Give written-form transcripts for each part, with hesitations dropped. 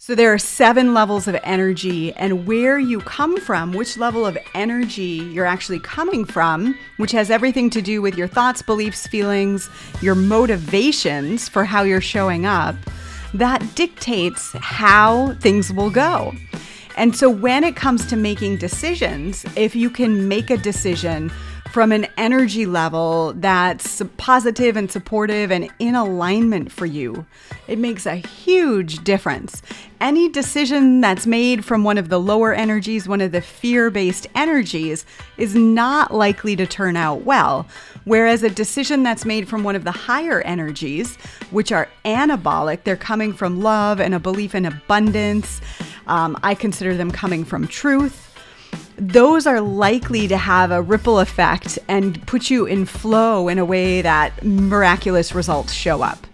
So there are 7 levels of energy, and where you come from, which level of energy you're actually coming from, which has everything to do with your thoughts, beliefs, feelings, your motivations for how you're showing up, that dictates how things will go. And so when it comes to making decisions, if you can make a decision from an energy level that's positive and supportive and in alignment for you, it makes a huge difference. Any decision that's made from one of the lower energies, one of the fear-based energies, is not likely to turn out well. Whereas a decision that's made from one of the higher energies, which are anabolic, they're coming from love and a belief in abundance. I consider them coming from truth. Those are likely to have a ripple effect and put you in flow in a way that miraculous results show up.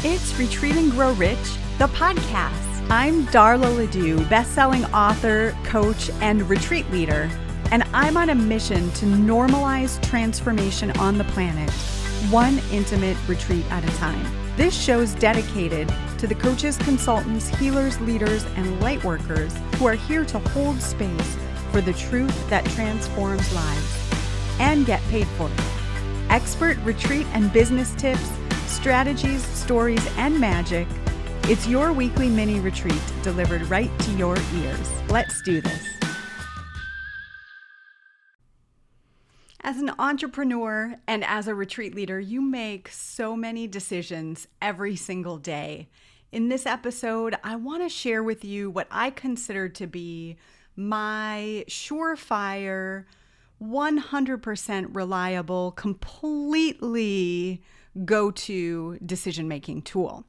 It's Retreat and Grow Rich, the podcast. I'm Darla LeDoux, best-selling author, coach, and retreat leader, and I'm on a mission to normalize transformation on the planet, one intimate retreat at a time. This show's dedicated to the coaches, consultants, healers, leaders, and lightworkers who are here to hold space for the truth that transforms lives and get paid for it. Expert retreat and business tips, strategies, stories, and magic. It's your weekly mini retreat delivered right to your ears. Let's do this. As an entrepreneur and as a retreat leader, you make so many decisions every single day. In this episode, I want to share with you what I consider to be my surefire, 100% reliable, completely go-to decision-making tool.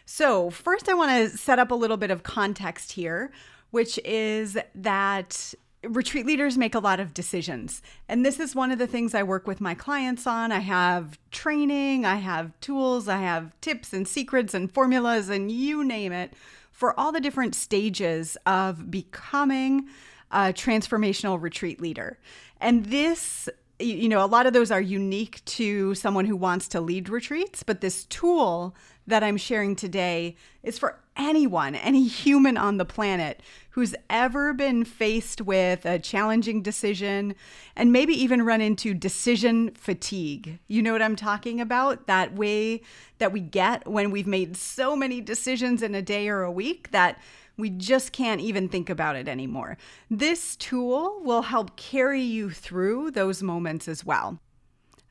So first I want to set up a little bit of context here, which is that retreat leaders make a lot of decisions. And this is one of the things I work with my clients on. I have training, I have tools, I have tips and secrets and formulas and you name it, for all the different stages of becoming a transformational retreat leader. And this, a lot of those are unique to someone who wants to lead retreats, but this tool that I'm sharing today is for anyone, any human on the planet who's ever been faced with a challenging decision and maybe even run into decision fatigue. You know what I'm talking about? That way that we get when we've made so many decisions in a day or a week that we just can't even think about it anymore. This tool will help carry you through those moments as well.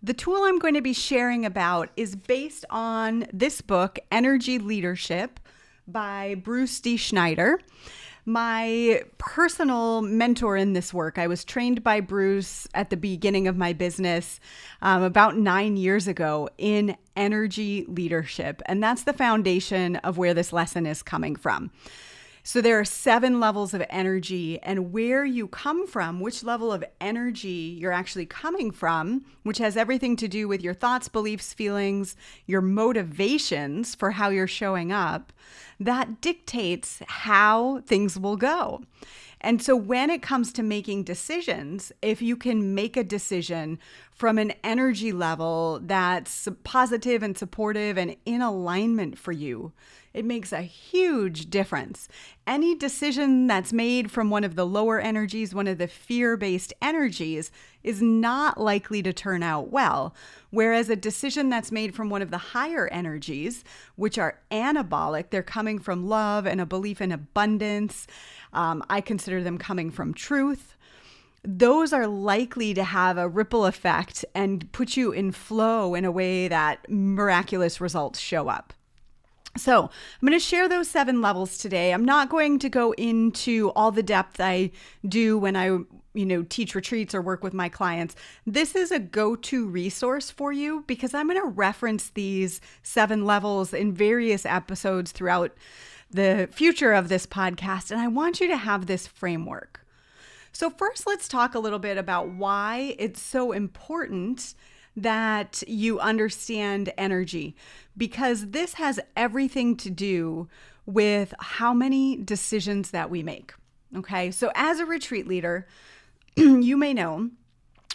The tool I'm going to be sharing about is based on this book, Energy Leadership by Bruce D. Schneider. My personal mentor in this work. I was trained by Bruce at the beginning of my business about 9 years ago in energy leadership. And that's the foundation of where this lesson is coming from. So there are 7 levels of energy, and where you come from, which level of energy you're actually coming from, which has everything to do with your thoughts, beliefs, feelings, your motivations for how you're showing up, that dictates how things will go. And so when it comes to making decisions, if you can make a decision from an energy level that's positive and supportive and in alignment for you, it makes a huge difference. Any decision that's made from one of the lower energies, one of the fear-based energies, is not likely to turn out well. Whereas a decision that's made from one of the higher energies, which are anabolic, they're coming from love and a belief in abundance. I consider them coming from truth. Those are likely to have a ripple effect and put you in flow in a way that miraculous results show up. So I'm going to share those 7 levels today. I'm not going to go into all the depth I do when I teach retreats or work with my clients. This is a go-to resource for you because I'm going to reference these 7 levels in various episodes throughout the future of this podcast. And I want you to have this framework. So first, let's talk a little bit about why it's so important that you understand energy, because this has everything to do with how many decisions that we make. Okay, so as a retreat leader, you may know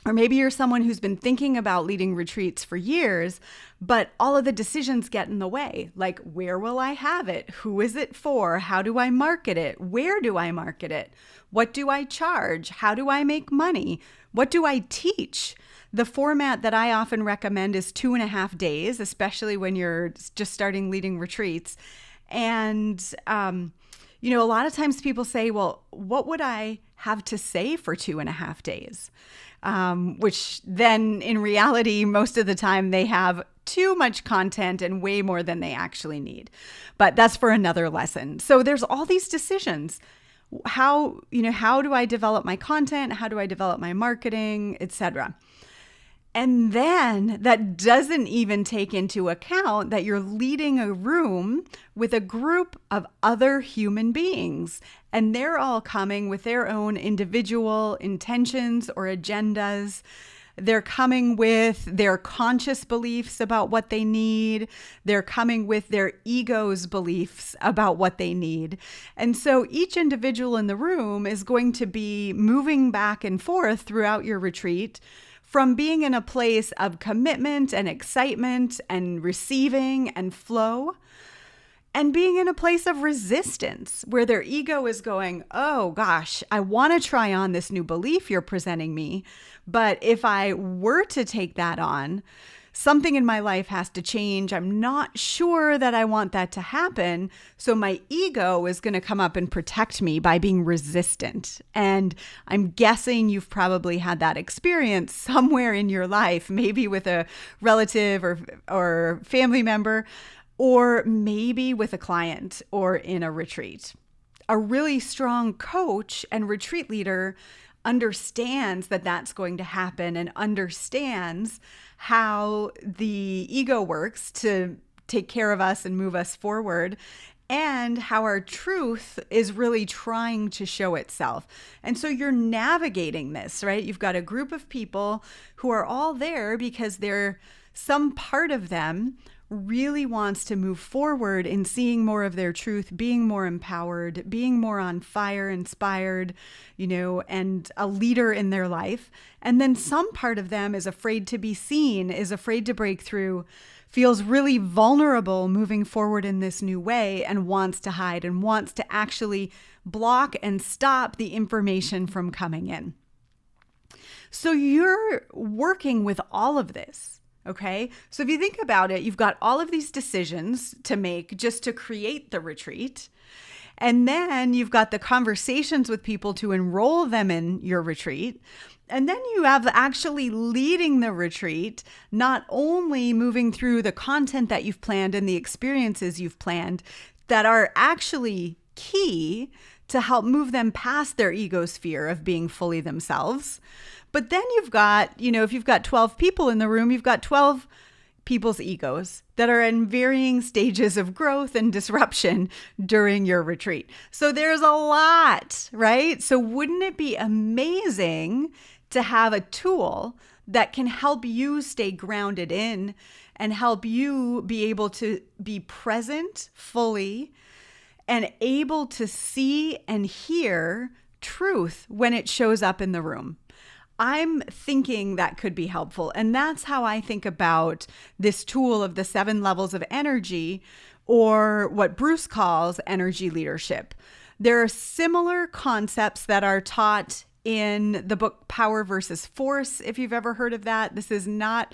Or maybe you're someone who's been thinking about leading retreats for years, but all of the decisions get in the way. Like, where will I have it? Who is it for? How do I market it? Where do I market it? What do I charge? How do I make money? What do I teach? The format that I often recommend is 2.5 days, especially when you're just starting leading retreats. And, a lot of times people say, well, what would I have to say for 2.5 days? Which then in reality, most of the time they have too much content and way more than they actually need. But that's for another lesson. So there's all these decisions. How do I develop my content? How do I develop my marketing, etc.? And then that doesn't even take into account that you're leading a room with a group of other human beings, and they're all coming with their own individual intentions or agendas. They're coming with their conscious beliefs about what they need. They're coming with their ego's beliefs about what they need. And so each individual in the room is going to be moving back and forth throughout your retreat, from being in a place of commitment and excitement and receiving and flow, and being in a place of resistance where their ego is going, oh gosh, I want to try on this new belief you're presenting me, but if I were to take that on, something in my life has to change. I'm not sure that I want that to happen. So my ego is going to come up and protect me by being resistant. And I'm guessing you've probably had that experience somewhere in your life, maybe with a relative or family member, or maybe with a client or in a retreat. A really strong coach and retreat leader understands that that's going to happen and understands how the ego works to take care of us and move us forward, and how our truth is really trying to show itself. And so you're navigating this, right? You've got a group of people who are all there because some part of them really wants to move forward in seeing more of their truth, being more empowered, being more on fire, inspired, and a leader in their life. And then some part of them is afraid to be seen, is afraid to break through, feels really vulnerable moving forward in this new way, and wants to hide and wants to actually block and stop the information from coming in. So you're working with all of this. Okay, so if you think about it, you've got all of these decisions to make just to create the retreat. And then you've got the conversations with people to enroll them in your retreat. And then you have actually leading the retreat, not only moving through the content that you've planned and the experiences you've planned that are actually key to help move them past their ego sphere of being fully themselves. But then you've got, if you've got 12 people in the room, you've got 12 people's egos that are in varying stages of growth and disruption during your retreat. So there's a lot, right? So wouldn't it be amazing to have a tool that can help you stay grounded in and help you be able to be present fully and able to see and hear truth when it shows up in the room? I'm thinking that could be helpful. And that's how I think about this tool of the 7 levels of energy, or what Bruce calls energy leadership. There are similar concepts that are taught in the book Power versus Force, if you've ever heard of that. This is not,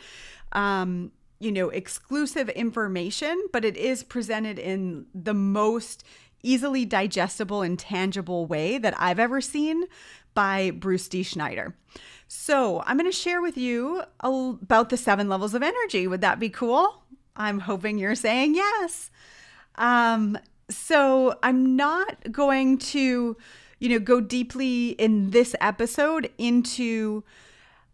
exclusive information, but it is presented in the most easily digestible and tangible way that I've ever seen by Bruce D. Schneider. So I'm going to share with you about the 7 levels of energy. Would that be cool? I'm hoping you're saying yes. So I'm not going to, go deeply in this episode into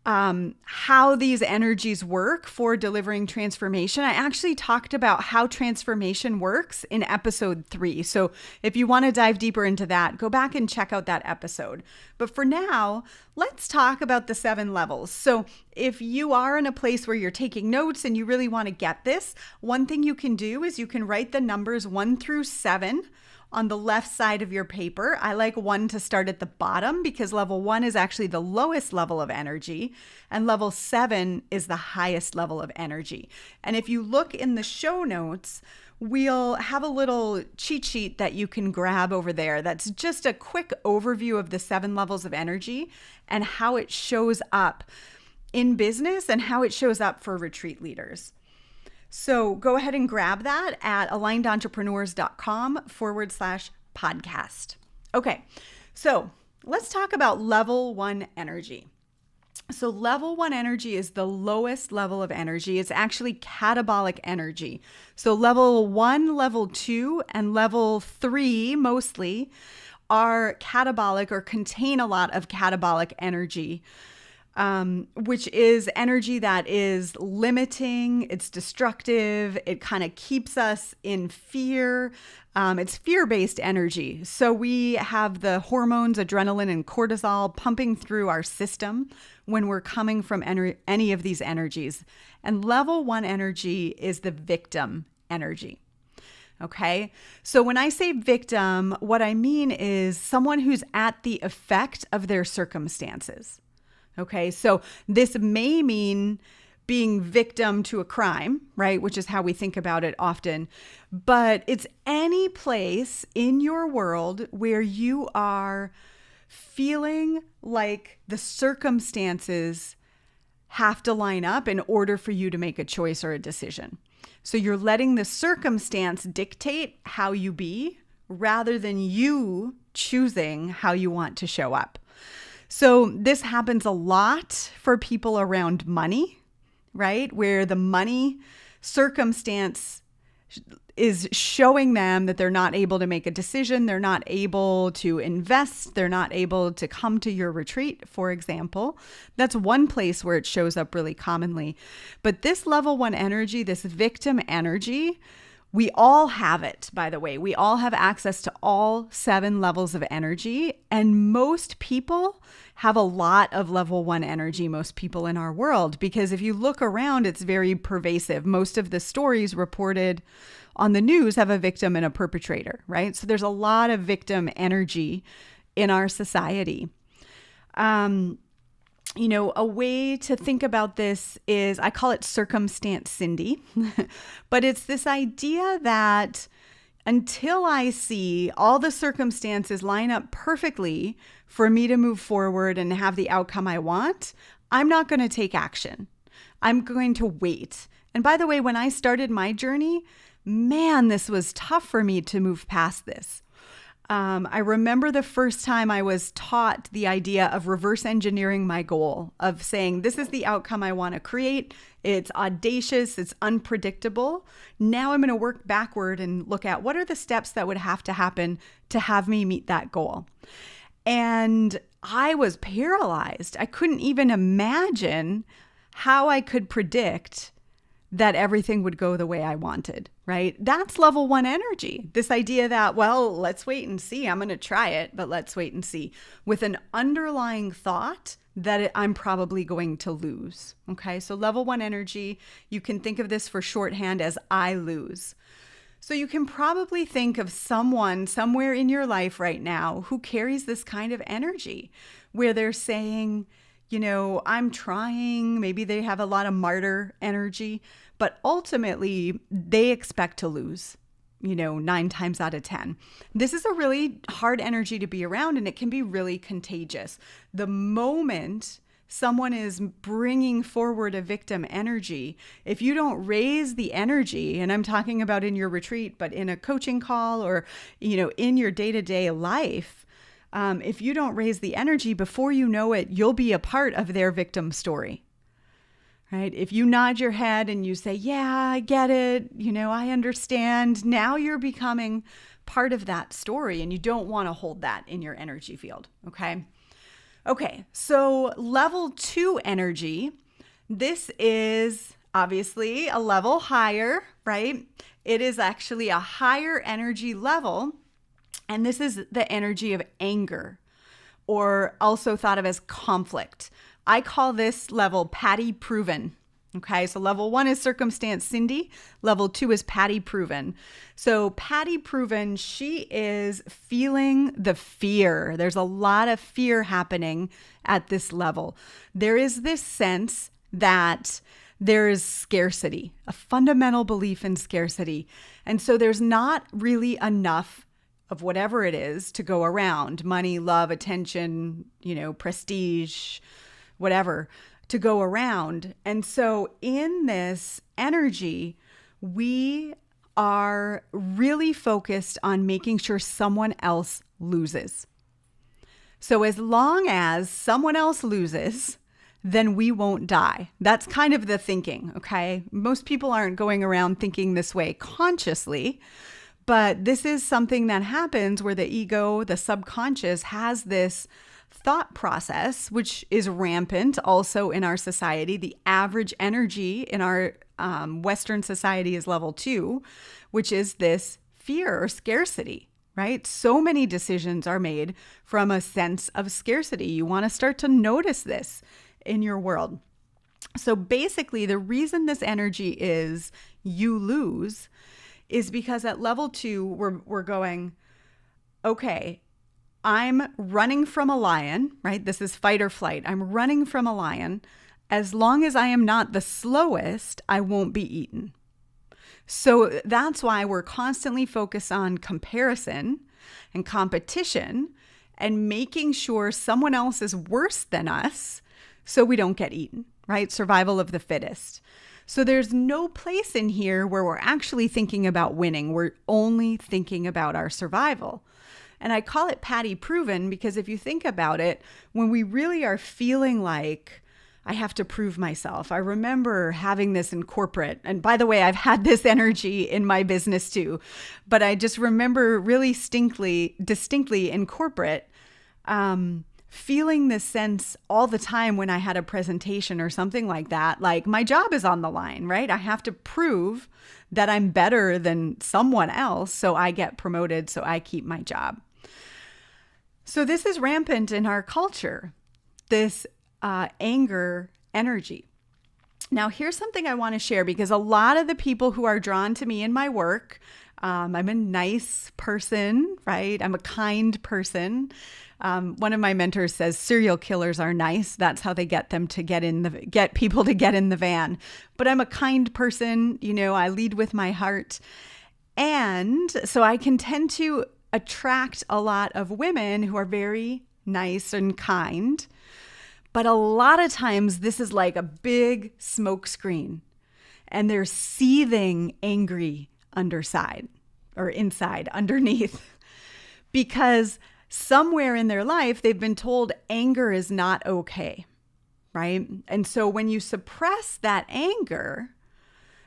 how these energies work for delivering transformation. I actually talked about how transformation works in episode 3. So if you want to dive deeper into that, go back and check out that episode. But for now, let's talk about the 7 levels. So if you are in a place where you're taking notes and you really want to get this, one thing you can do is you can write the numbers 1 through 7 on the left side of your paper. I like 1 to start at the bottom because level 1 is actually the lowest level of energy and level 7 is the highest level of energy. And if you look in the show notes, we'll have a little cheat sheet that you can grab over there. That's just a quick overview of the 7 levels of energy and how it shows up in business and how it shows up for retreat leaders. So go ahead and grab that at alignedentrepreneurs.com/podcast. Okay, so let's talk about level 1 energy. So level 1 energy is the lowest level of energy. It's actually catabolic energy. So level 1, level 2, and level 3 mostly are catabolic or contain a lot of catabolic energy. Which is energy that is limiting, it's destructive, it kind of keeps us in fear. It's fear-based energy. So we have the hormones, adrenaline and cortisol pumping through our system when we're coming from any of these energies. And level 1 energy is the victim energy. Okay. So when I say victim, what I mean is someone who's at the effect of their circumstances. Okay, so this may mean being victim to a crime, right? Which is how we think about it often. But it's any place in your world where you are feeling like the circumstances have to line up in order for you to make a choice or a decision. So you're letting the circumstance dictate how you be rather than you choosing how you want to show up. So this happens a lot for people around money, right? Where the money circumstance is showing them that they're not able to make a decision. They're not able to invest. They're not able to come to your retreat, for example. That's one place where it shows up really commonly. But this level 1 energy, this victim energy, we all have it, by the way. We all have access to all 7 levels of energy. And most people have a lot of level 1 energy, most people in our world, because if you look around, it's very pervasive. Most of the stories reported on the news have a victim and a perpetrator, right? So there's a lot of victim energy in our society. A way to think about this is, I call it circumstance Cindy, but it's this idea that until I see all the circumstances line up perfectly for me to move forward and have the outcome I want, I'm not going to take action. I'm going to wait. And by the way, when I started my journey, man, this was tough for me to move past this. I remember the first time I was taught the idea of reverse engineering my goal, of saying, this is the outcome I want to create. It's audacious. It's unpredictable. Now I'm going to work backward and look at what are the steps that would have to happen to have me meet that goal. And I was paralyzed. I couldn't even imagine how I could predict that everything would go the way I wanted, right? That's level 1 energy. This idea that, well, let's wait and see. I'm going to try it, but let's wait and see, with an underlying thought that I'm probably going to lose. Okay. So level 1 energy, you can think of this for shorthand as I lose. So you can probably think of someone somewhere in your life right now who carries this kind of energy where they're saying, I'm trying. Maybe they have a lot of martyr energy, but ultimately they expect to lose, 9 times out of 10. This is a really hard energy to be around, and it can be really contagious. The moment someone is bringing forward a victim energy, if you don't raise the energy, and I'm talking about in your retreat, but in a coaching call or, in your day-to-day life, if you don't raise the energy, before you know it, you'll be a part of their victim story, right? If you nod your head and you say, yeah, I get it, I understand, now you're becoming part of that story, and you don't want to hold that in your energy field, okay? Okay, so level 2 energy, this is obviously a level higher, right? It is actually a higher energy level. And this is the energy of anger, or also thought of as conflict. I call this level Patty proven. Okay, so level 1 is circumstance Cindy. Level 2 is Patty Proven. So Patty Proven, she is feeling the fear. There's a lot of fear happening at this level. There is this sense that there is scarcity, a fundamental belief in scarcity. And so there's not really enough of whatever it is to go around. Money, love, attention, prestige, whatever, to go around. And so in this energy, we are really focused on making sure someone else loses. So as long as someone else loses, then we won't die. That's kind of the thinking, okay? Most people aren't going around thinking this way consciously, but this is something that happens where the ego, the subconscious, has this thought process, which is rampant also in our society. The average energy in our Western society is level 2, which is this fear or scarcity, right? So many decisions are made from a sense of scarcity. You want to start to notice this in your world. So basically, the reason this energy is you lose is because at level 2, we're going, okay, I'm running from a lion, right? This is fight or flight. I'm running from a lion. As long as I am not the slowest, I won't be eaten. So that's why we're constantly focused on comparison and competition and making sure someone else is worse than us so we don't get eaten, right? Survival of the fittest. So there's no place in here where we're actually thinking about winning. We're only thinking about our survival. And I call it Patty Proven because if you think about it, when we really are feeling like I have to prove myself, I remember having this in corporate. And by the way, I've had this energy in my business too, but I just remember really distinctly in corporate, feeling this sense all the time when I had a presentation or something like that, like my job is on the line, right? I have to prove that I'm better than someone else, so I get promoted, so I keep my job. So this is rampant in our culture, this anger energy. Now, here's something I want to share because a lot of the people who are drawn to me in my work, I'm a nice person, right? I'm a kind person. One of my mentors says serial killers are nice. That's how they get them to get people to get in the van. But I'm a kind person. I lead with my heart. And so I can tend to attract a lot of women who are very nice and kind. But a lot of times this is like a big smoke screen and they're seething angry underneath because somewhere in their life, they've been told anger is not okay, right? And so when you suppress that anger,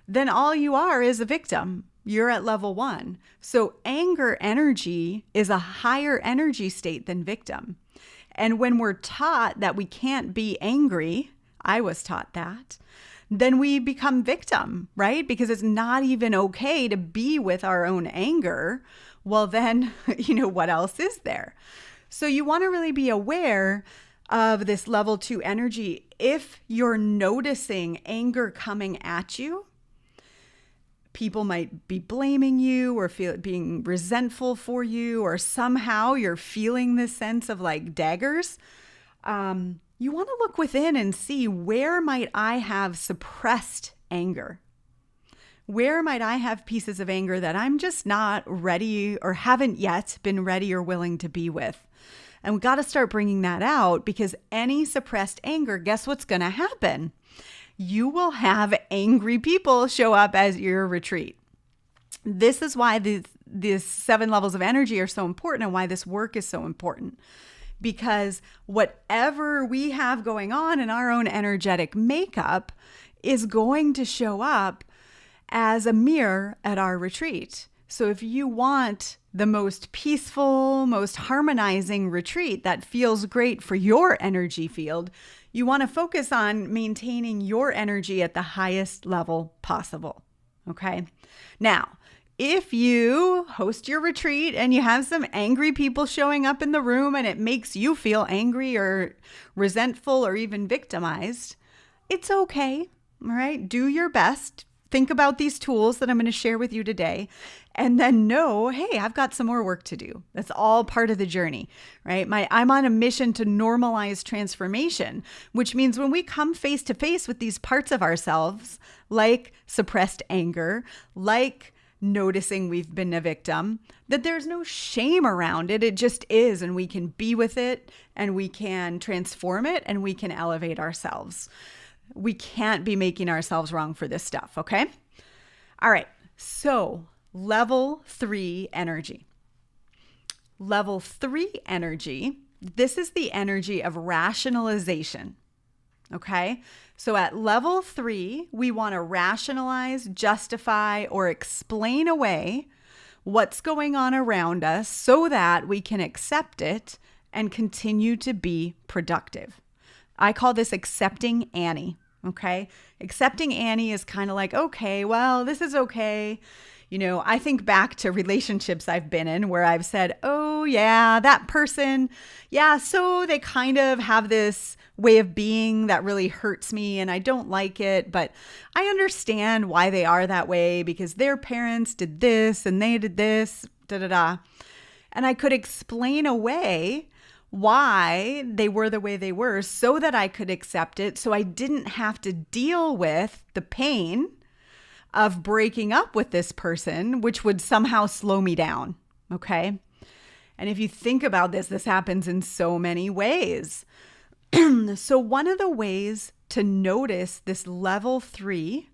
then all you are is a victim. You're at level 1. So anger energy is a higher energy state than victim. And when we're taught that we can't be angry, I was taught that, then we become victim, right? Because it's not even okay to be with our own anger. Well, then, what else is there? So you want to really be aware of this level 2 energy. If you're noticing anger coming at you, people might be blaming you or being resentful for you, or somehow you're feeling this sense of like daggers. You want to look within and see, where might I have suppressed anger? Where might I have pieces of anger that I'm just not ready or haven't yet been ready or willing to be with? And we got to start bringing that out, because any suppressed anger, guess what's going to happen? You will have angry people show up as your retreat. This is why these 7 levels of energy are so important and why this work is so important. Because whatever we have going on in our own energetic makeup is going to show up as a mirror at our retreat. So if you want the most peaceful, most harmonizing retreat that feels great for your energy field, you want to focus on maintaining your energy at the highest level possible. Okay. Now, if you host your retreat and you have some angry people showing up in the room and it makes you feel angry or resentful or even victimized, it's okay. All right. Do your best. Think about these tools that I'm going to share with you today, and then know, hey, I've got some more work to do. That's all part of the journey, right? I'm on a mission to normalize transformation, which means when we come face to face with these parts of ourselves, like suppressed anger, like noticing we've been a victim, that there's no shame around it. It just is, and we can be with it, and we can transform it, and we can elevate ourselves. We can't be making ourselves wrong for this stuff, okay? All right, so level 3 energy. Level 3 energy, this is the energy of rationalization, okay? So at level 3, we want to rationalize, justify, or explain away what's going on around us so that we can accept it and continue to be productive. I call this accepting Annie, okay? Accepting Annie is kind of like, okay, well, this is okay. I think back to relationships I've been in where I've said, oh yeah, that person, yeah, so they kind of have this way of being that really hurts me and I don't like it, but I understand why they are that way because their parents did this and they did this, And I could explain away why they were the way they were so that I could accept it, so I didn't have to deal with the pain of breaking up with this person, which would somehow slow me down, okay? And if you think about this happens in so many ways. So one of the ways to notice this level 3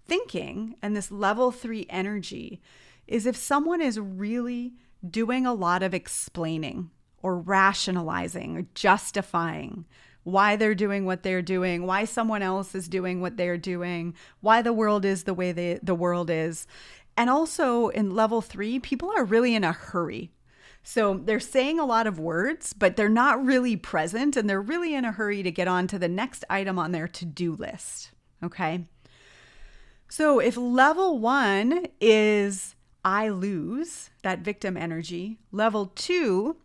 thinking and this level 3 energy is if someone is really doing a lot of explaining or rationalizing or justifying why they're doing what they're doing, why someone else is doing what they're doing, why the world is the way the world is. And also in level 3, people are really in a hurry. So they're saying a lot of words, but they're not really present, and they're really in a hurry to get on to the next item on their to-do list, okay? So if level 1 is I lose, that victim energy, level 2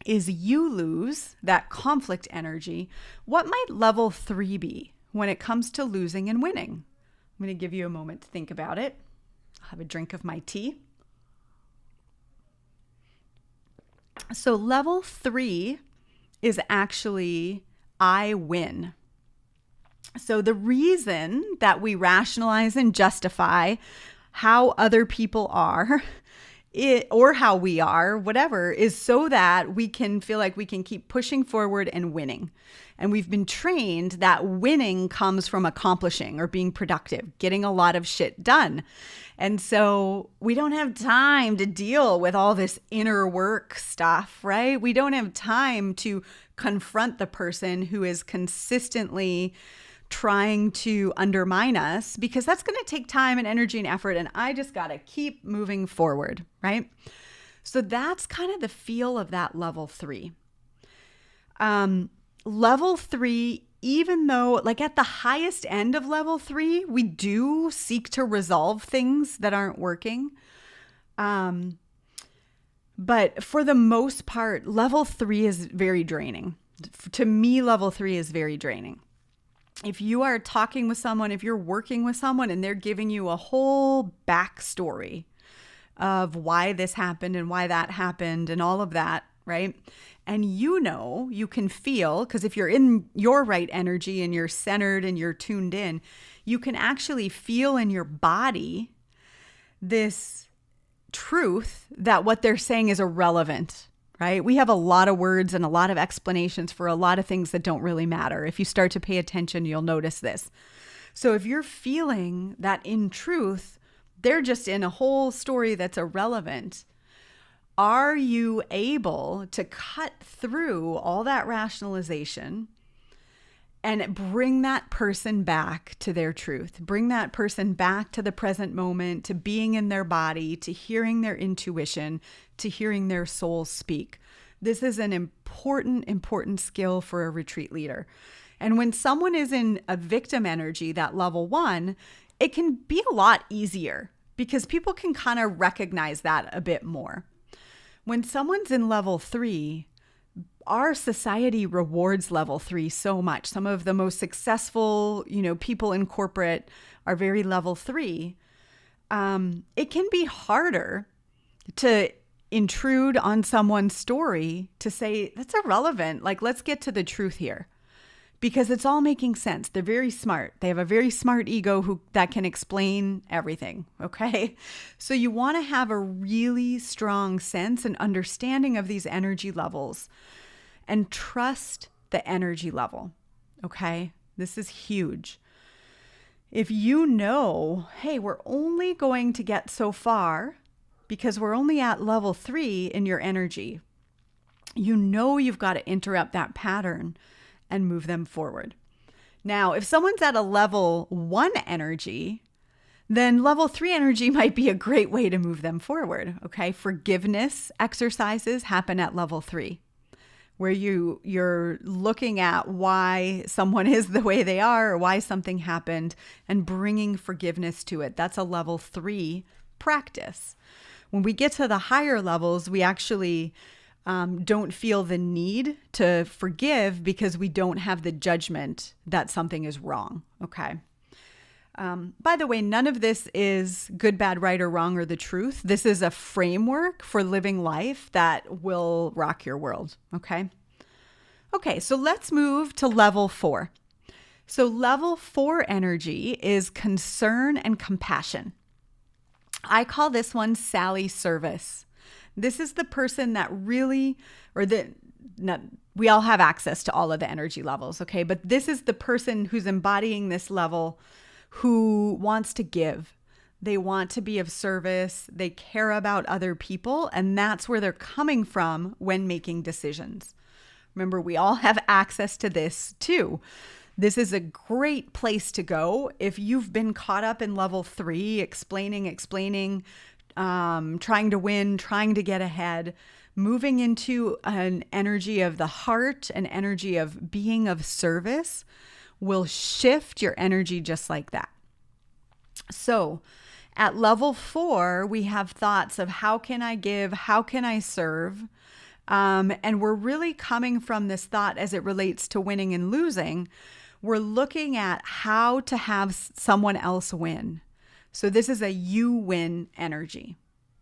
is you lose, that conflict energy, what might level 3 be when it comes to losing and winning? I'm going to give you a moment to think about it. I'll have a drink of my tea. So level 3 is actually I win. So the reason that we rationalize and justify how other people are or how we are, whatever, is so that we can feel like we can keep pushing forward and winning. And we've been trained that winning comes from accomplishing or being productive, getting a lot of shit done. And so we don't have time to deal with all this inner work stuff, right? We don't have time to confront the person who is consistently trying to undermine us, because that's going to take time and energy and effort. And I just got to keep moving forward, right? So that's kind of the feel of that level 3. Level 3, even though like at the highest end of level 3, we do seek to resolve things that aren't working. But for the most part, level 3 is very draining. To me, level 3 is very draining. If you are talking with someone, if you're working with someone and they're giving you a whole backstory of why this happened and why that happened and all of that, right? And you can feel, because if you're in your right energy and you're centered and you're tuned in, you can actually feel in your body this truth that what they're saying is irrelevant. Right? We have a lot of words and a lot of explanations for a lot of things that don't really matter. If you start to pay attention, you'll notice this. So if you're feeling that in truth, they're just in a whole story that's irrelevant, are you able to cut through all that rationalization and bring that person back to their truth? Bring that person back to the present moment, to being in their body, to hearing their intuition, to hearing their soul speak. This is an important skill for a retreat leader. And when someone is in a victim energy, that level 1, it can be a lot easier because people can kind of recognize that a bit more. When someone's in level 3, our society rewards level 3 so much. Some of the most successful, people in corporate are very level 3. It can be harder to intrude on someone's story to say, that's irrelevant. Like, let's get to the truth here. Because it's all making sense. They're very smart. They have a very smart ego that can explain everything, okay? So you want to have a really strong sense and understanding of these energy levels and trust the energy level, okay? This is huge. If you know, hey, we're only going to get so far because we're only at level 3 in your energy, you've got to interrupt that pattern and move them forward. Now, if someone's at a level 1 energy, then level 3 energy might be a great way to move them forward, okay? Forgiveness exercises happen at level 3, where you're looking at why someone is the way they are or why something happened and bringing forgiveness to it. That's a level 3 practice. When we get to the higher levels, we actually don't feel the need to forgive because we don't have the judgment that something is wrong. Okay. By the way, none of this is good, bad, right, or wrong, or the truth. This is a framework for living life that will rock your world. Okay. Okay. So let's move to level 4. So level 4 energy is concern and compassion. I call this one Sally Service. This is the person that really, we all have access to all of the energy levels, okay? But this is the person who's embodying this level who wants to give. They want to be of service. They care about other people. And that's where they're coming from when making decisions. Remember, we all have access to this too. This is a great place to go if you've been caught up in level 3, explaining, trying to win, trying to get ahead, moving into an energy of the heart, an energy of being of service will shift your energy just like that. So at level 4, we have thoughts of how can I give? How can I serve? And we're really coming from this thought as it relates to winning and losing. We're looking at how to have someone else win. So this is a you win energy.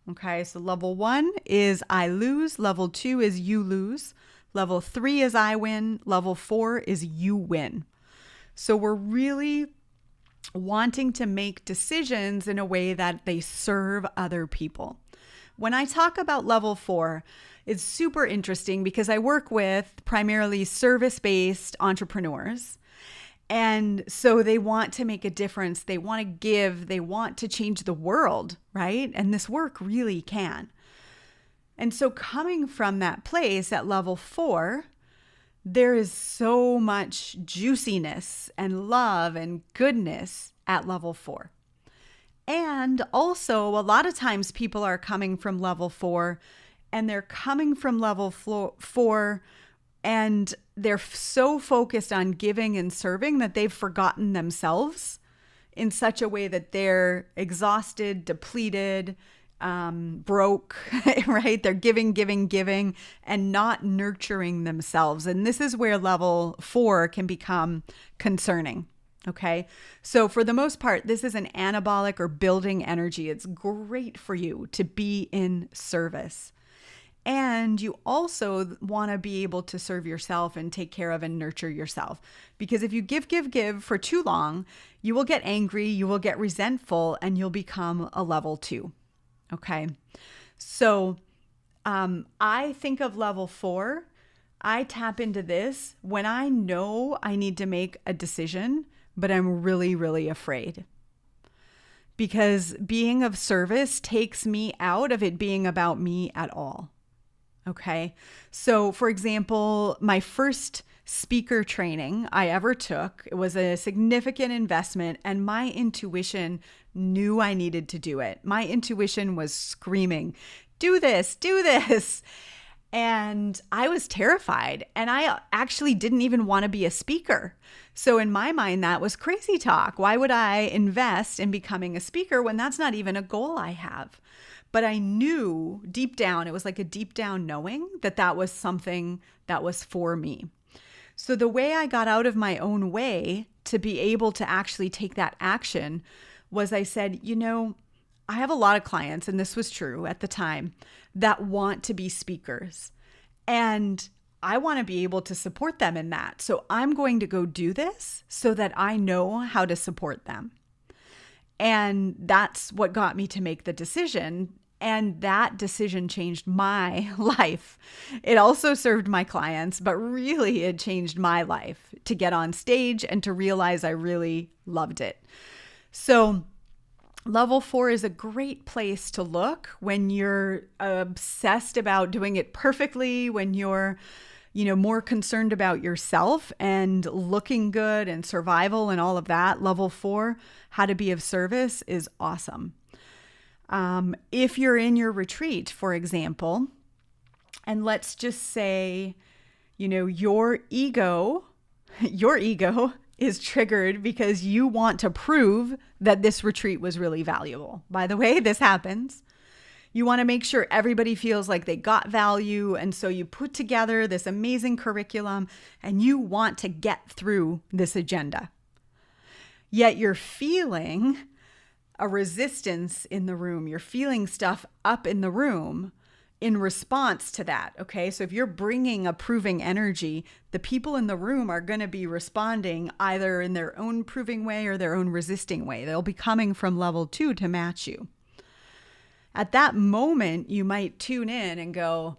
Okay, so level 1 is I lose. Level 2 is you lose. Level 3 is I win. Level 4 is you win. So we're really wanting to make decisions in a way that they serve other people. When I talk about level 4, it's super interesting because I work with primarily service-based entrepreneurs. And so they want to make a difference. They want to give. They want to change the world, right? And this work really can. And so coming from that place at level 4, there is so much juiciness and love and goodness at level 4. And also, a lot of times people are coming from level 4 and they're coming from level 4 and they're so focused on giving and serving that they've forgotten themselves in such a way that they're exhausted, depleted, broke, right? They're giving, and not nurturing themselves. And this is where level 4 can become concerning. Okay. So for the most part, this is an anabolic or building energy. It's great for you to be in service. And you also want to be able to serve yourself and take care of and nurture yourself. Because if you give for too long, you will get angry, you will get resentful, and you'll become a level 2. Okay. So I think of level 4. I tap into this when I know I need to make a decision, but I'm really, really afraid. Because being of service takes me out of it being about me at all. Okay. So for example, my first speaker training I ever took, it was a significant investment and my intuition knew I needed to do it. My intuition was screaming, do this, do this. And I was terrified and I actually didn't even want to be a speaker. So in my mind, that was crazy talk. Why would I invest in becoming a speaker when that's not even a goal I have? But I knew deep down, it was like a deep down knowing that that was something that was for me. So the way I got out of my own way to be able to actually take that action was I said, I have a lot of clients, and this was true at the time, that want to be speakers. And I want to be able to support them in that. So I'm going to go do this so that I know how to support them. And that's what got me to make the decision. And that decision changed my life. It also served my clients, but really it changed my life to get on stage and to realize I really loved it. So level 4 is a great place to look when you're obsessed about doing it perfectly, when you're more concerned about yourself and looking good and survival and all of that. Level 4, how to be of service, is awesome. If you're in your retreat, for example, and let's just say, your ego is triggered because you want to prove that this retreat was really valuable. By the way, this happens. You want to make sure everybody feels like they got value. And so you put together this amazing curriculum and you want to get through this agenda. Yet you're feeling a resistance in the room. You're feeling stuff up in the room in response to that. Okay. So if you're bringing approving energy, the people in the room are going to be responding either in their own proving way or their own resisting way. They'll be coming from level 2 to match you. At that moment, you might tune in and go,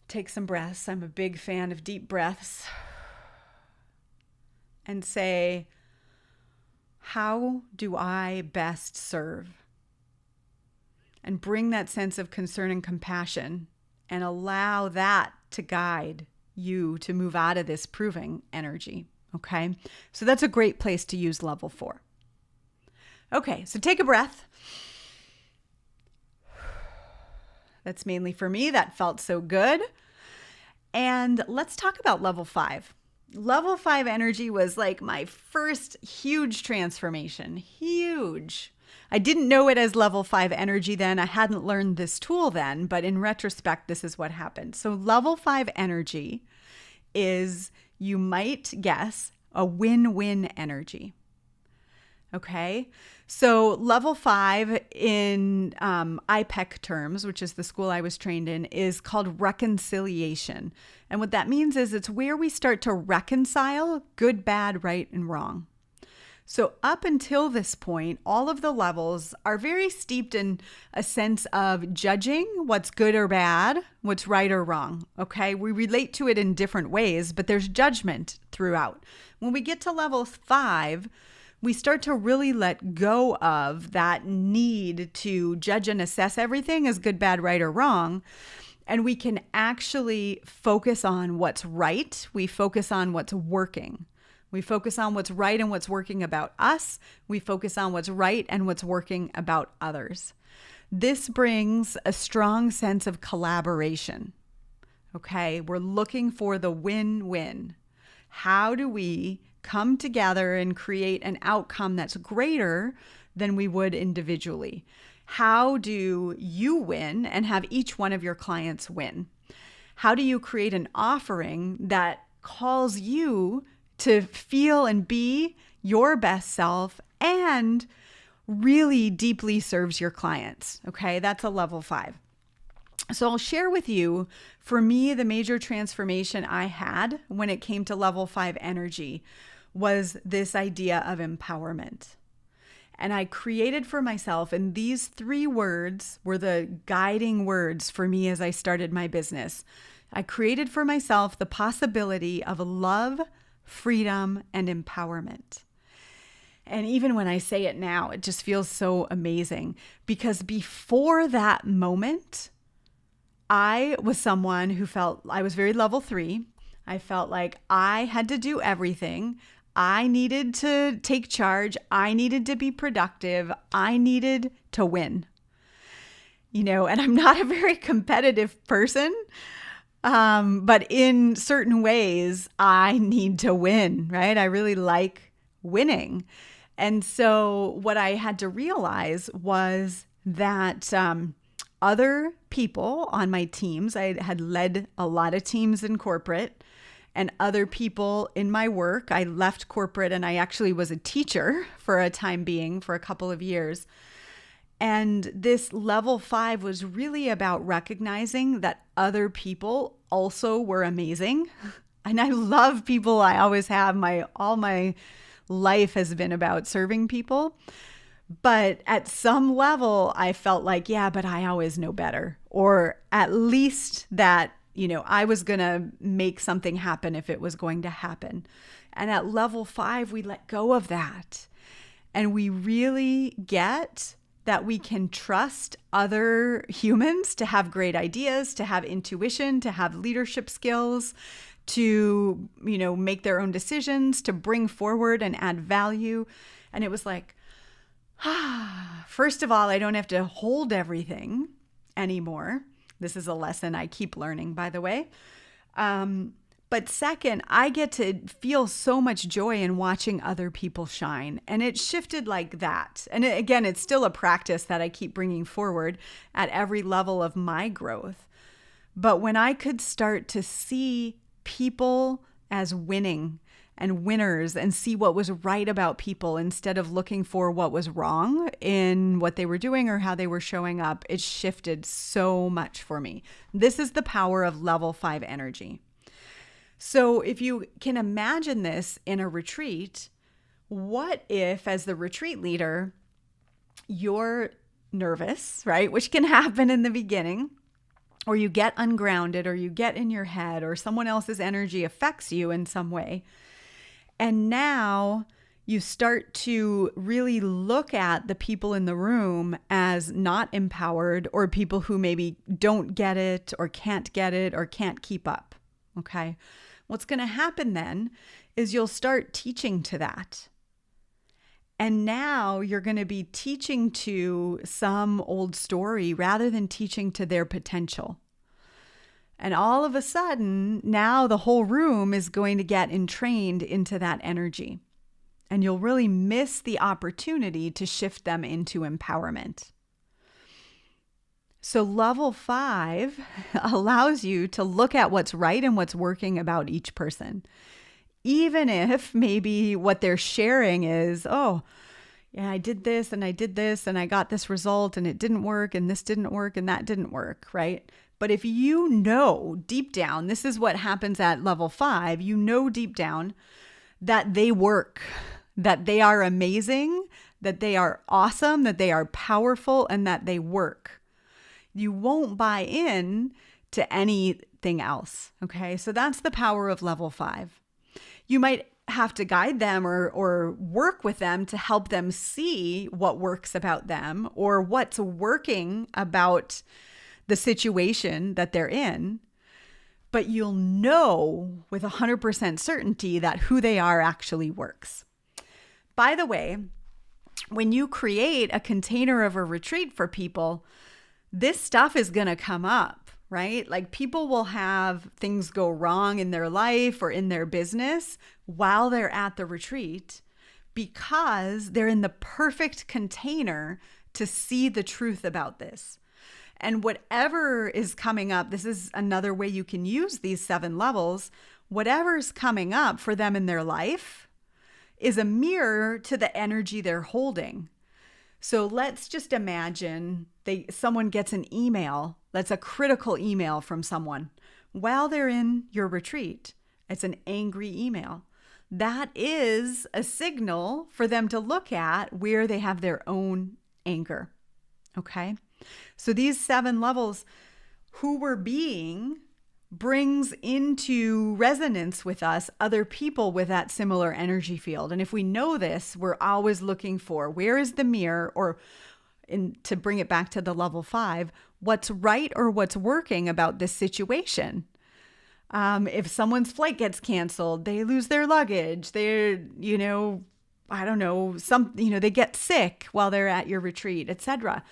take some breaths. I'm a big fan of deep breaths. And say, how do I best serve? And bring that sense of concern and compassion and allow that to guide you to move out of this proving energy. Okay. So that's a great place to use level 4. Okay. So take a breath. That's mainly for me. That felt so good. And let's talk about level 5. Level 5 energy was like my first huge transformation. Huge. I didn't know it as level 5 energy then. I hadn't learned this tool then, but in retrospect, this is what happened. So level 5 energy is, you might guess, a win-win energy. Okay. So level 5 in IPEC terms, which is the school I was trained in, is called reconciliation. And what that means is it's where we start to reconcile good, bad, right, and wrong. So up until this point, all of the levels are very steeped in a sense of judging what's good or bad, what's right or wrong. Okay. We relate to it in different ways, but there's judgment throughout. When we get to level 5, we start to really let go of that need to judge and assess everything as good, bad, right, or wrong. And we can actually focus on what's right. We focus on what's working. We focus on what's right and what's working about us. We focus on what's right and what's working about others. This brings a strong sense of collaboration. Okay, we're looking for the win-win. How do we come together and create an outcome that's greater than we would individually? How do you win and have each one of your clients win? How do you create an offering that calls you to feel and be your best self and really deeply serves your clients? Okay, that's a level 5. So I'll share with you, for me, the major transformation I had when it came to level 5 energy was this idea of empowerment. And I created for myself, and these 3 words were the guiding words for me as I started my business. I created for myself the possibility of love, freedom, and empowerment. And even when I say it now, it just feels so amazing, because before that moment, I was someone who felt I was very level 3. I felt like I had to do everything. I needed to take charge. I needed to be productive. I needed to win. And I'm not a very competitive person, but in certain ways, I need to win, right? I really like winning. And so what I had to realize was that other people on my teams, I had led a lot of teams in corporate, and other people in my work. I left corporate and I actually was a teacher for a time being for a couple of years. And this level 5 was really about recognizing that other people also were amazing. And I love people. I always have. All my life has been about serving people. But at some level, I felt like, yeah, but I always know better. Or at least that, I was going to make something happen if it was going to happen. And at level 5, we let go of that. And we really get that we can trust other humans to have great ideas, to have intuition, to have leadership skills, to, make their own decisions, to bring forward and add value. And it was like, first of all, I don't have to hold everything anymore. This is a lesson I keep learning, by the way. But second, I get to feel so much joy in watching other people shine. And it shifted like that. And again, it's still a practice that I keep bringing forward at every level of my growth. But when I could start to see people as winning and winners and see what was right about people instead of looking for what was wrong in what they were doing or how they were showing up, it shifted so much for me. This is the power of level 5 energy. So if you can imagine this in a retreat, what if as the retreat leader, you're nervous, right? Which can happen in the beginning, or you get ungrounded, or you get in your head, or someone else's energy affects you in some way. And now you start to really look at the people in the room as not empowered, or people who maybe don't get it or can't keep up. Okay. What's going to happen then is you'll start teaching to that. And now you're going to be teaching to some old story rather than teaching to their potential. And all of a sudden, now the whole room is going to get entrained into that energy. And you'll really miss the opportunity to shift them into empowerment. So level 5 allows you to look at what's right and what's working about each person. Even if maybe what they're sharing is, oh, yeah, I did this and I got this result and it didn't work and this didn't work and that didn't work, right? But if you know deep down, this is what happens at level 5, you know deep down that they work, that they are amazing, that they are awesome, that they are powerful, and that they work. You won't buy in to anything else, okay? So that's the power of level 5. You might have to guide them or work with them to help them see what works about them or what's working about the situation that they're in, but you'll know with 100% certainty that who they are actually works. By the way, when you create a container of a retreat for people, this stuff is going to come up, right? Like people will have things go wrong in their life or in their business while they're at the retreat because they're in the perfect container to see the truth about this. And whatever is coming up, this is another way you can use these 7 levels. Whatever's coming up for them in their life is a mirror to the energy they're holding. So let's just imagine someone gets an email that's a critical email from someone while they're in your retreat. It's an angry email. That is a signal for them to look at where they have their own anger. Okay? So these 7 levels, who we're being brings into resonance with us other people with that similar energy field. And if we know this, we're always looking for where is the mirror, or to bring it back to the level 5, what's right or what's working about this situation. If someone's flight gets canceled, they lose their luggage, they get sick while they're at your retreat, etc.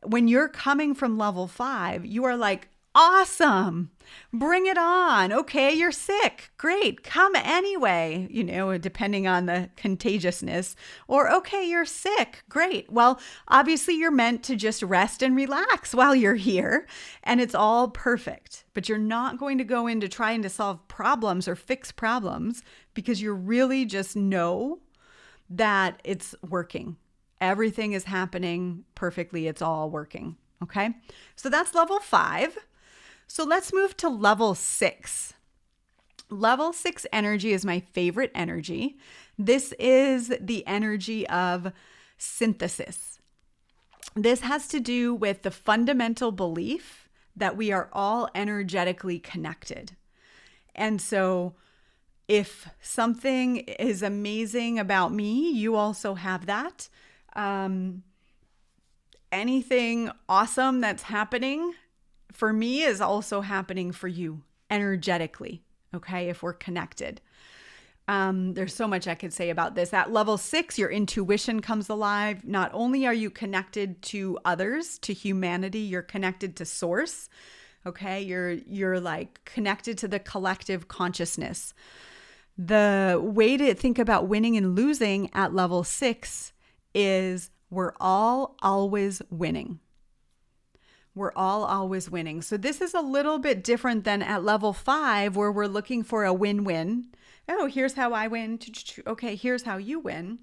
When you're coming from level 5, you are like, Awesome. Bring it on. Okay, you're sick. Great. Come anyway, depending on the contagiousness. Or, okay, you're sick. Great. Well, obviously you're meant to just rest and relax while you're here, and it's all perfect. But you're not going to go into trying to solve problems or fix problems because you really just know that it's working. Everything is happening perfectly. It's all working. Okay. So that's level 5. So let's move to level 6. Level 6 energy is my favorite energy. This is the energy of synthesis. This has to do with the fundamental belief that we are all energetically connected. And so if something is amazing about me, you also have that. Anything awesome that's happening for me is also happening for you energetically, okay, if we're connected. There's so much I could say about this. At level 6, your intuition comes alive. Not only are you connected to others, to humanity, you're connected to source, okay? You're like connected to the collective consciousness. The way to think about winning and losing at level 6 is we're all always winning. We're all always winning. So this is a little bit different than at level 5 where we're looking for a win-win. Oh, here's how I win. Okay, here's how you win.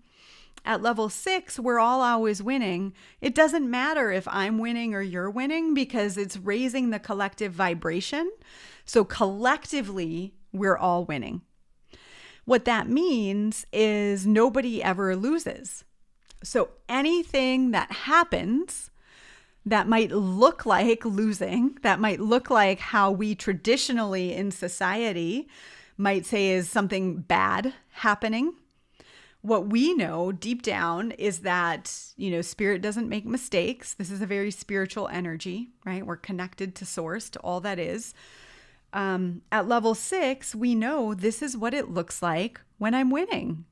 At level 6, we're all always winning. It doesn't matter if I'm winning or you're winning because it's raising the collective vibration. So collectively, we're all winning. What that means is nobody ever loses. So anything that happens that might look like losing, that might look like how we traditionally in society might say is something bad happening. What we know deep down is that, spirit doesn't make mistakes. This is a very spiritual energy, right? We're connected to source, to all that is. At level 6, we know this is what it looks like when I'm winning.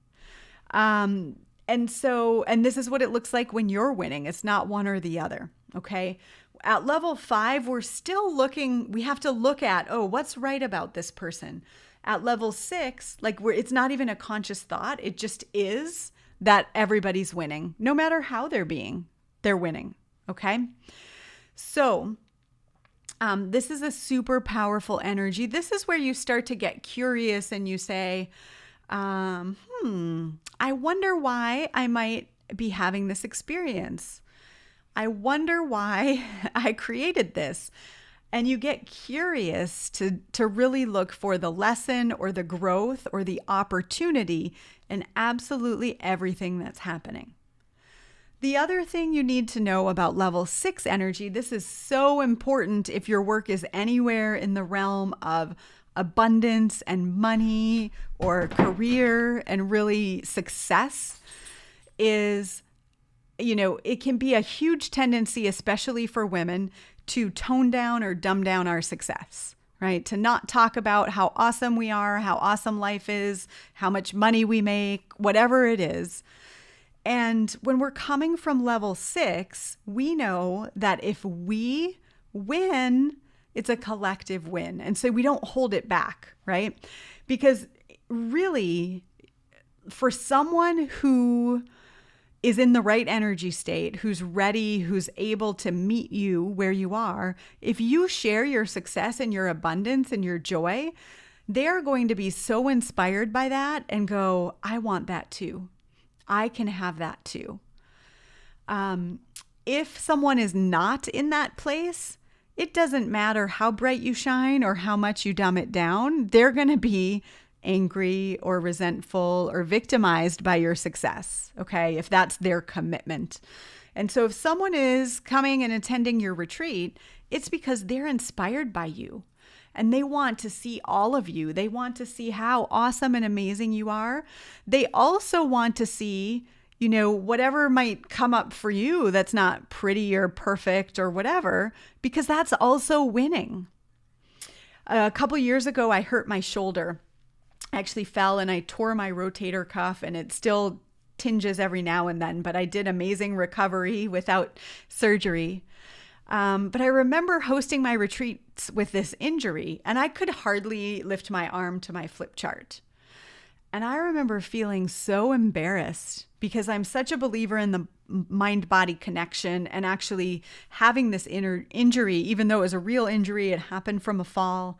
And this is what it looks like when you're winning. It's not one or the other. Okay. At level 5, we're still looking, we have to look at, what's right about this person? At level 6, it's not even a conscious thought. It just is that everybody's winning. No matter how they're winning. Okay. So, this is a super powerful energy. This is where you start to get curious and you say, I wonder why I might be having this experience. I wonder why I created this. And you get curious to really look for the lesson or the growth or the opportunity in absolutely everything that's happening. The other thing you need to know about level 6 energy, this is so important if your work is anywhere in the realm of abundance and money or career and really success, is it can be a huge tendency, especially for women, to tone down or dumb down our success, right? To not talk about how awesome we are, how awesome life is, how much money we make, whatever it is. And when we're coming from level 6, we know that if we win, it's a collective win. And so we don't hold it back, right? Because really, for someone who is in the right energy state, who's ready, who's able to meet you where you are, if you share your success and your abundance and your joy, they're going to be so inspired by that and go, I want that too. I can have that too. If someone is not in that place, it doesn't matter how bright you shine or how much you dumb it down. They're going to be angry or resentful or victimized by your success, okay, if that's their commitment. And so if someone is coming and attending your retreat, it's because they're inspired by you and they want to see all of you. They want to see how awesome and amazing you are. They also want to see, whatever might come up for you that's not pretty or perfect or whatever, because that's also winning. A couple years ago, I hurt my shoulder. I actually fell and I tore my rotator cuff, and it still tinges every now and then, but I did amazing recovery without surgery. But I remember hosting my retreats with this injury, and I could hardly lift my arm to my flip chart. And I remember feeling so embarrassed because I'm such a believer in the mind-body connection, and actually having this inner injury, even though it was a real injury, it happened from a fall.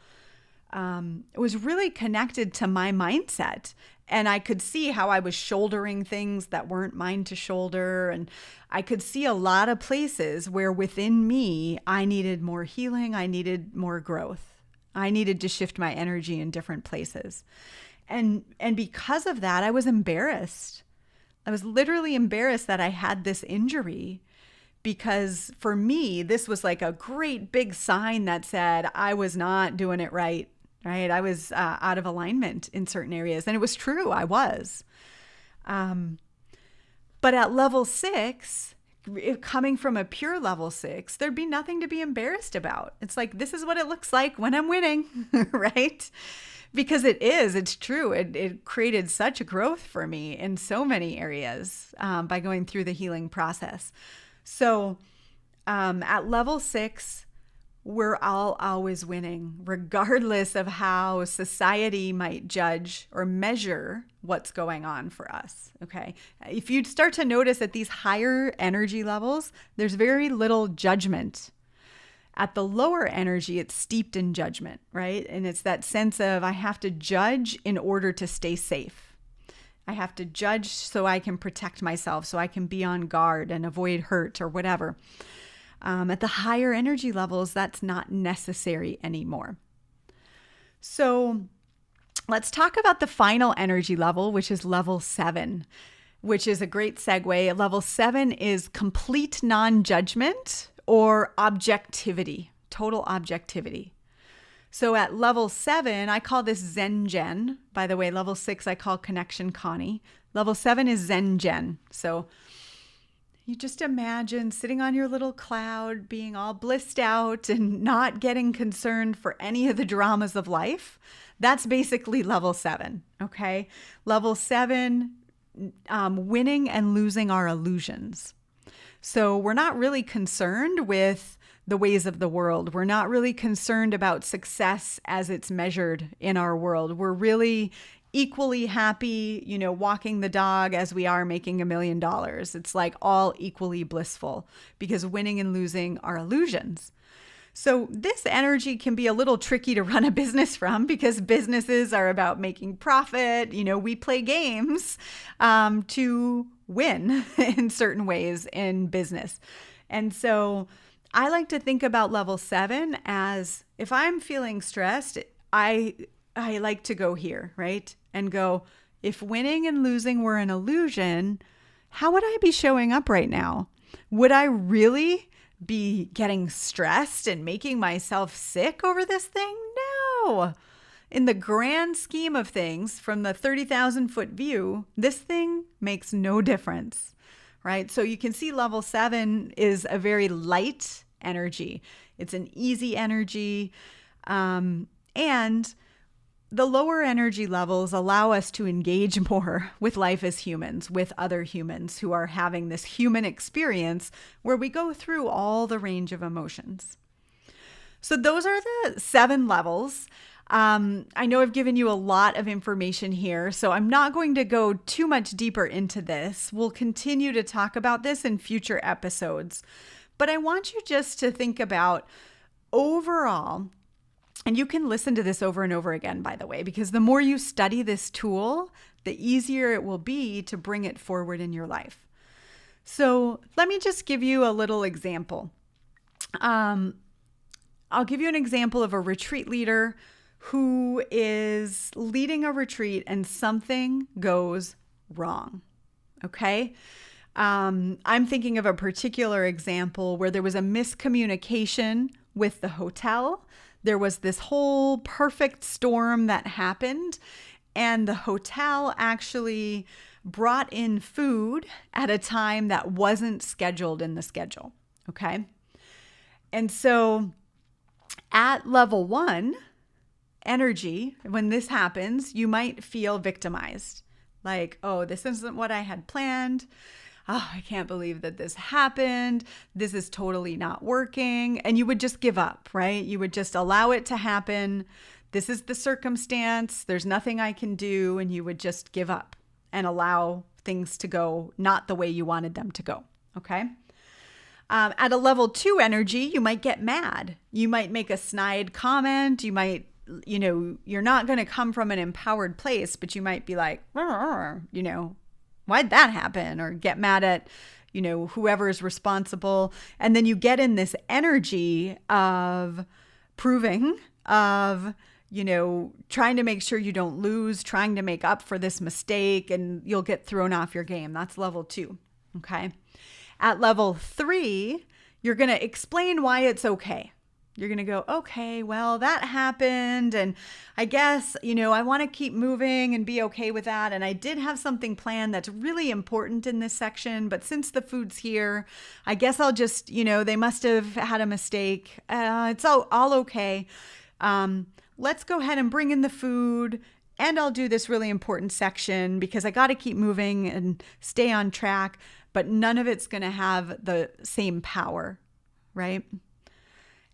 It was really connected to my mindset. And I could see how I was shouldering things that weren't mine to shoulder. And I could see a lot of places where within me, I needed more healing. I needed more growth. I needed to shift my energy in different places. And because of that, I was embarrassed. I was literally embarrassed that I had this injury, because for me, this was like a great big sign that said I was not doing it right. Right? I was out of alignment in certain areas. And it was true, I was. But at level 6, coming from a pure level 6, there'd be nothing to be embarrassed about. It's like, this is what it looks like when I'm winning, right? Because it's true. It created such a growth for me in so many areas by going through the healing process. So at level 6, we're all always winning, regardless of how society might judge or measure what's going on for us, okay? If you start to notice at these higher energy levels, there's very little judgment. At the lower energy, it's steeped in judgment, right? And it's that sense of I have to judge in order to stay safe. I have to judge so I can protect myself, so I can be on guard and avoid hurt or whatever. At the higher energy levels, that's not necessary anymore. So let's talk about the final energy level, which is level 7, which is a great segue. Level 7 is complete non-judgment or objectivity, total objectivity. So at level 7, I call this Zen Gen. By the way, level 6, I call Connection Connie. Level 7 is Zen Gen. So you just imagine sitting on your little cloud, being all blissed out and not getting concerned for any of the dramas of life. That's basically level 7, okay? Level 7, winning and losing are illusions. So we're not really concerned with the ways of the world. We're not really concerned about success as it's measured in our world. We're really equally happy, walking the dog as we are making $1 million. It's like all equally blissful, because winning and losing are illusions. So this energy can be a little tricky to run a business from, because businesses are about making profit. We play games to win in certain ways in business. And so I like to think about level 7 as, if I'm feeling stressed, I like to go here, right? And go, if winning and losing were an illusion, how would I be showing up right now? Would I really be getting stressed and making myself sick over this thing? No. In the grand scheme of things, from the 30,000-foot view, this thing makes no difference, right? So you can see level 7 is a very light energy. It's an easy energy. And the lower energy levels allow us to engage more with life as humans, with other humans who are having this human experience where we go through all the range of emotions. So those are the 7 levels. I know I've given you a lot of information here, so I'm not going to go too much deeper into this. We'll continue to talk about this in future episodes. But I want you just to think about overall. And you can listen to this over and over again, by the way, because the more you study this tool, the easier it will be to bring it forward in your life. So let me just give you a little example. I'll give you an example of a retreat leader who is leading a retreat and something goes wrong. Okay? I'm thinking of a particular example where there was a miscommunication with the hotel. There was this whole perfect storm that happened, and the hotel actually brought in food at a time that wasn't scheduled in the schedule, okay? And so at level 1 energy, when this happens, you might feel victimized. Like, oh, this isn't what I had planned. oh, I can't believe that this happened. This is totally not working. And you would just give up, right? You would just allow it to happen. This is the circumstance. There's nothing I can do. And you would just give up and allow things to go not the way you wanted them to go. Okay. At a level 2 energy, you might get mad. You might make a snide comment. You might, you're not going to come from an empowered place, but you might be like, why'd that happen? Or get mad at, whoever is responsible. And then you get in this energy of proving, of, trying to make sure you don't lose, trying to make up for this mistake, and you'll get thrown off your game. That's level 2. Okay. At level 3, you're going to explain why it's okay. You're going to go, okay, well, that happened. And I guess, I want to keep moving and be okay with that. And I did have something planned that's really important in this section. But since the food's here, I guess I'll just, they must have had a mistake. It's all okay. Let's go ahead and bring in the food. And I'll do this really important section because I got to keep moving and stay on track. But none of it's going to have the same power, right?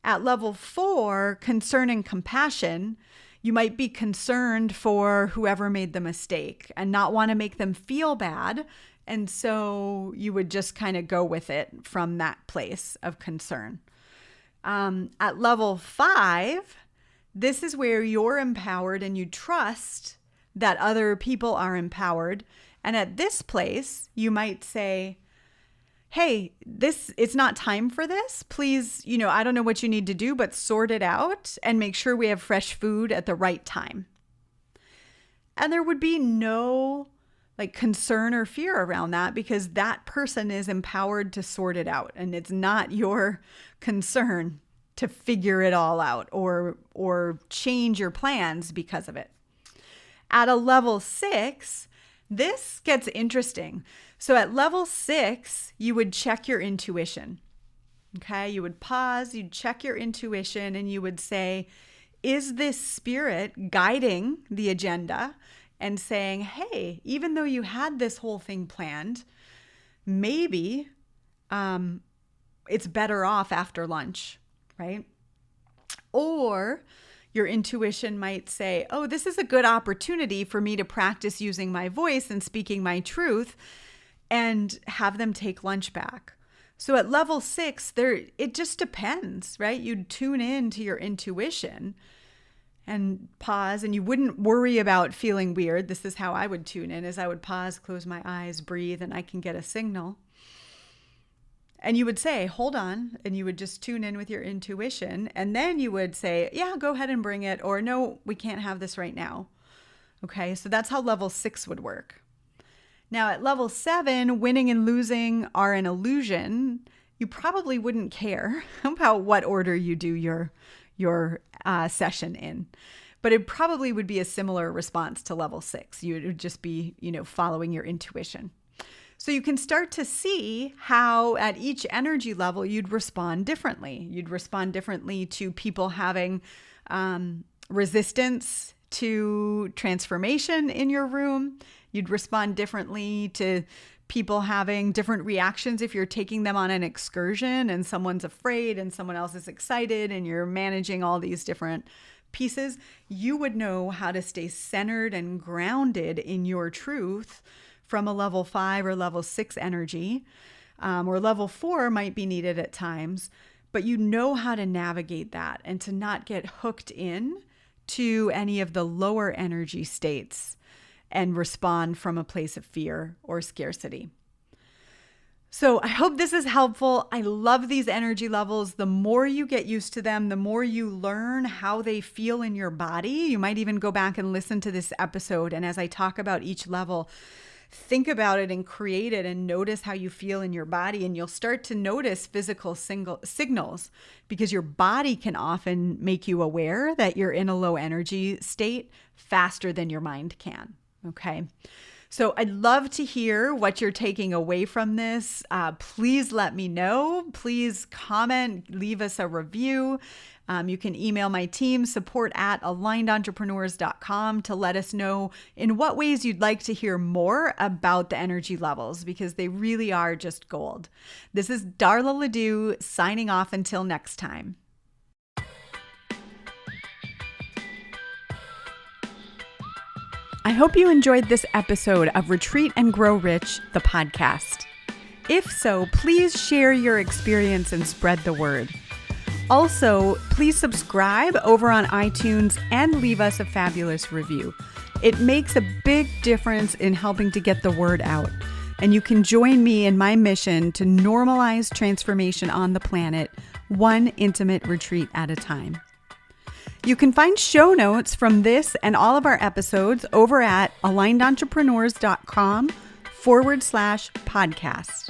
At level 4, concern and compassion, you might be concerned for whoever made the mistake and not want to make them feel bad. And so you would just kind of go with it from that place of concern. At level 5, this is where you're empowered and you trust that other people are empowered. And at this place, you might say, hey, it's not time for this. Please, I don't know what you need to do, but sort it out and make sure we have fresh food at the right time. And there would be no concern or fear around that because that person is empowered to sort it out. And it's not your concern to figure it all out or change your plans because of it. At a level 6, this gets interesting. So at level 6, you would check your intuition. Okay, you would pause, you'd check your intuition, and you would say, is this spirit guiding the agenda and saying, hey, even though you had this whole thing planned, maybe it's better off after lunch, right? Or your intuition might say, oh, this is a good opportunity for me to practice using my voice and speaking my truth and have them take lunch back. So at level 6, it just depends, right? You'd tune in to your intuition and pause, and you wouldn't worry about feeling weird. This is how I would tune in, is I would pause, close my eyes, breathe, and I can get a signal. And you would say, hold on, and you would just tune in with your intuition. And then you would say, yeah, go ahead and bring it. Or no, we can't have this right now. Okay, so that's how level 6 would work. Now at level 7, winning and losing are an illusion. You probably wouldn't care about what order you do your session in. But it probably would be a similar response to level 6. You would just be, following your intuition. So you can start to see how at each energy level you'd respond differently. You'd respond differently to people having resistance to transformation in your room. You'd respond differently to people having different reactions if you're taking them on an excursion and someone's afraid and someone else is excited and you're managing all these different pieces. You would know how to stay centered and grounded in your truth from a level 5 or level 6 energy, or level 4 might be needed at times, but you know how to navigate that and to not get hooked in to any of the lower energy states and respond from a place of fear or scarcity. So I hope this is helpful. I love these energy levels. The more you get used to them, the more you learn how they feel in your body. You might even go back and listen to this episode. And as I talk about each level, think about it and create it and notice how you feel in your body. And you'll start to notice physical signals because your body can often make you aware that you're in a low energy state faster than your mind can. Okay. So I'd love to hear what you're taking away from this. Please let me know. Please comment, leave us a review. You can email my team, support@alignedentrepreneurs.com, to let us know in what ways you'd like to hear more about the energy levels, because they really are just gold. This is Darla LeDoux signing off until next time. I hope you enjoyed this episode of Retreat and Grow Rich, the podcast. If so, please share your experience and spread the word. Also, please subscribe over on iTunes and leave us a fabulous review. It makes a big difference in helping to get the word out. And you can join me in my mission to normalize transformation on the planet, one intimate retreat at a time. You can find show notes from this and all of our episodes over at alignedentrepreneurs.com/podcast.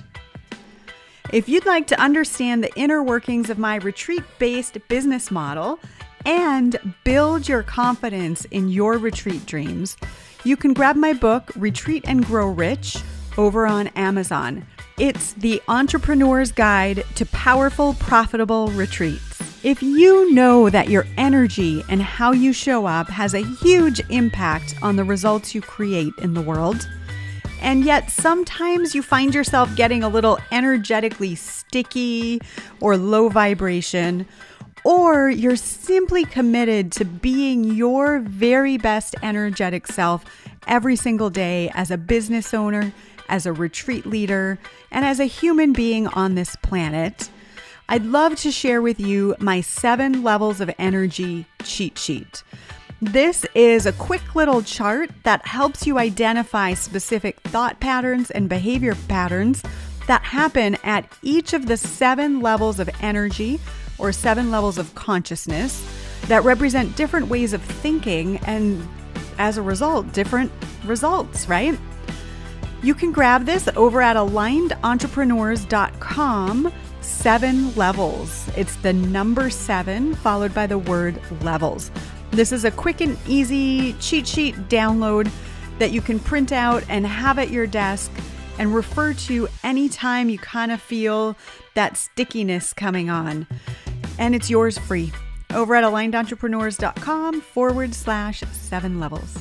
If you'd like to understand the inner workings of my retreat-based business model and build your confidence in your retreat dreams, you can grab my book, Retreat and Grow Rich, over on Amazon. It's the entrepreneur's guide to powerful, profitable retreats. If you know that your energy and how you show up has a huge impact on the results you create in the world, and yet sometimes you find yourself getting a little energetically sticky or low vibration, or you're simply committed to being your very best energetic self every single day as a business owner, as a retreat leader, and as a human being on this planet, I'd love to share with you my 7 levels of energy cheat sheet. This is a quick little chart that helps you identify specific thought patterns and behavior patterns that happen at each of the 7 levels of energy or 7 levels of consciousness that represent different ways of thinking and, as a result, different results, right? You can grab this over at alignedentrepreneurs.com. 7 levels. It's the number 7 followed by the word levels. This is a quick and easy cheat sheet download that you can print out and have at your desk and refer to anytime you kind of feel that stickiness coming on. And it's yours free over at alignedentrepreneurs.com/7 levels.